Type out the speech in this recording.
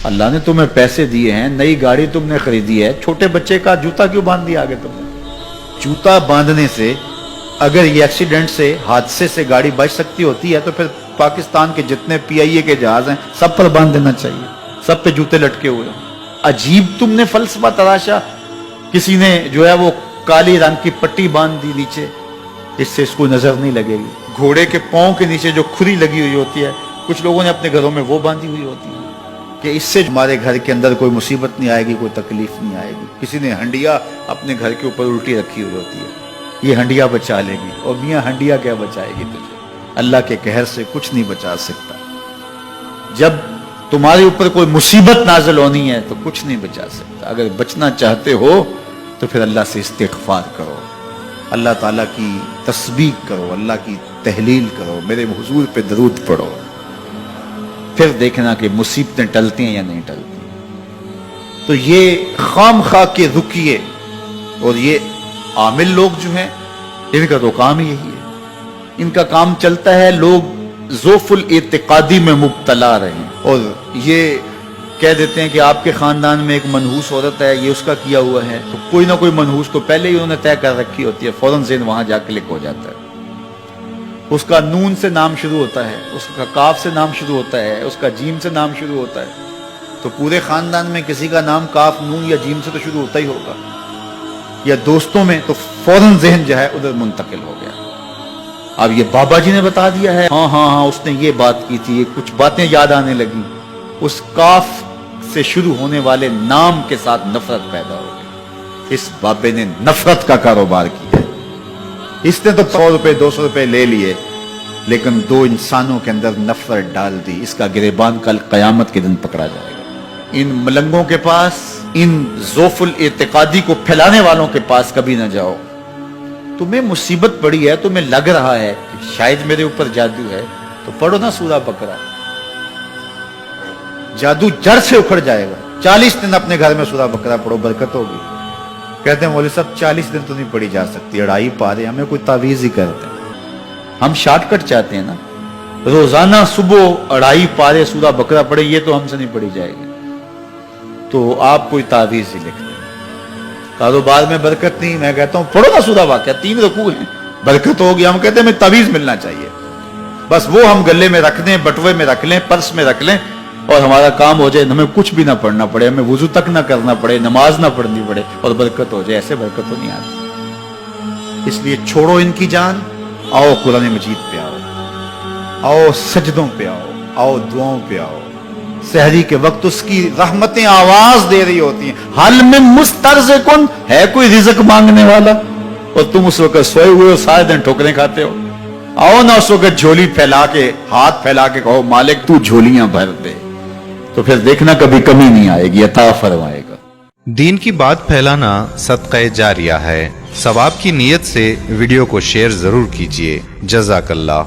اللہ نے تمہیں پیسے دیے ہیں, نئی گاڑی تم نے خریدی ہے, چھوٹے بچے کا جوتا کیوں باندھ دیا آگے تم نے؟ جوتا باندھنے سے اگر یہ ایکسیڈنٹ سے, حادثے سے گاڑی بچ سکتی ہوتی ہے تو پھر پاکستان کے جتنے پی آئی اے کے جہاز ہیں سب پر باندھ دینا چاہیے, سب پہ جوتے لٹکے ہوئے ہیں. عجیب تم نے فلسفہ تراشا. کسی نے جو ہے وہ کالی رنگ کی پٹی باندھ دی نیچے, اس سے اس کو نظر نہیں لگے گی. گھوڑے کے پاؤں کے نیچے جو کھری لگی ہوئی ہوتی ہے, کچھ لوگوں نے اپنے گھروں میں وہ باندھی ہوئی ہوتی ہے کہ اس سے ہمارے گھر کے اندر کوئی مصیبت نہیں آئے گی, کوئی تکلیف نہیں آئے گی. کسی نے ہنڈیا اپنے گھر کے اوپر الٹی رکھی ہوئی ہوتی ہے, یہ ہنڈیا بچا لے گی. اور میاں ہنڈیا کیا بچائے گی تجھے؟ اللہ کے قہر سے کچھ نہیں بچا سکتا. جب تمہارے اوپر کوئی مصیبت نازل ہونی ہے تو کچھ نہیں بچا سکتا. اگر بچنا چاہتے ہو تو پھر اللہ سے استغفار کرو, اللہ تعالیٰ کی تسبیح کرو, اللہ کی تحلیل کرو, میرے حضور پہ درود پڑھو, پھر دیکھنا کہ مصیبتیں ٹلتی ہیں یا نہیں ٹلتی. تو یہ خام خواہ کے رکیے اور یہ عامل لوگ جو ہیں ان کا تو کام یہی ہے. ان کا کام چلتا ہے لوگ ذوف الاعتقادی میں مبتلا رہے اور یہ کہہ دیتے ہیں کہ آپ کے خاندان میں ایک منحوس عورت ہے, یہ اس کا کیا ہوا ہے, تو کوئی نہ کوئی منحوس تو پہلے ہی انہوں نے طے کر رکھی ہوتی ہے, فوراً ذہن وہاں جا کلک ہو جاتا ہے. اس کا نون سے نام شروع ہوتا ہے, اس کا کاف سے نام شروع ہوتا ہے, اس کا جیم سے نام شروع ہوتا ہے, تو پورے خاندان میں کسی کا نام کاف, نون یا جیم سے تو شروع ہوتا ہی ہوگا, یا دوستوں میں, تو فوراً ذہن جو ہے ادھر منتقل ہو گیا. اب یہ بابا جی نے بتا دیا ہے, ہاں اس نے یہ بات کی تھی, یہ کچھ باتیں یاد آنے لگی. اس کاف سے شروع ہونے والے نام کے ساتھ نفرت پیدا ہو گئی. اس بابے نے نفرت کا کاروبار کیا. اس نے تو 100 روپے 200 روپے لے لیے, لیکن دو انسانوں کے اندر نفرت ڈال دی. اس کا گریبان کل قیامت کے دن پکڑا جائے گا. ان ملنگوں کے پاس, ان ذوف الاعتقادی کو پھیلانے والوں کے پاس کبھی نہ جاؤ. تمہیں مصیبت پڑی ہے, تمہیں لگ رہا ہے کہ شاید میرے اوپر جادو ہے, تو پڑھو نا سورہ بقرہ, جادو جڑ سے اکھڑ جائے گا. 40 دن اپنے گھر میں سورہ بقرہ پڑھو, برکت ہوگی. کہتے ہیں مولوی صاحب 40 دن تو نہیں پڑھی جا سکتی, 2.5 پارے, ہمیں کوئی تعویذ ہی کرتے ہیں. ہم شارٹ کٹ چاہتے ہیں نا, روزانہ صبح 2.5 پارے سورہ بقرہ پڑھے, یہ تو ہم سے نہیں پڑھی جائے گی. تو آپ کوئی تعویذ ہی لکھتے ہیں. کاروبار میں برکت نہیں, میں کہتا ہوں پڑھو نا سورہ واقعہ, 3 رکوع ہیں, برکت ہوگی. ہم کہتے ہیں ہمیں تعویذ ملنا چاہیے, بس وہ ہم گلے میں رکھ دیں, بٹوے میں رکھ لیں, پرس میں رکھ لیں, اور ہمارا کام ہو جائے, ہمیں کچھ بھی نہ پڑھنا پڑے, ہمیں وضو تک نہ کرنا پڑے, نماز نہ پڑھنی پڑے, اور برکت ہو جائے. ایسے برکت تو نہیں آتی. اس لیے چھوڑو ان کی جان, آؤ قرآن مجید پہ آؤ, آؤ سجدوں پہ آؤ, آؤ دعاؤں پہ آؤ. سحری کے وقت اس کی رحمتیں آواز دے رہی ہوتی ہیں, حل من مسترزقن, ہے کوئی رزق مانگنے والا, اور تم اس وقت سوئے ہوئے ہو, سارے دن ٹھوکریں کھاتے ہو. آؤ نا اس وقت جھولی پھیلا کے, ہاتھ پھیلا کے کہو مالک تو جھولیاں بھر دے, تو پھر دیکھنا کبھی کمی نہیں آئے گی, عطا فرمائے گا. دین کی بات پھیلانا صدقہ جاریہ ہے. ثواب کی نیت سے ویڈیو کو شیئر ضرور کیجیے. جزاک اللہ.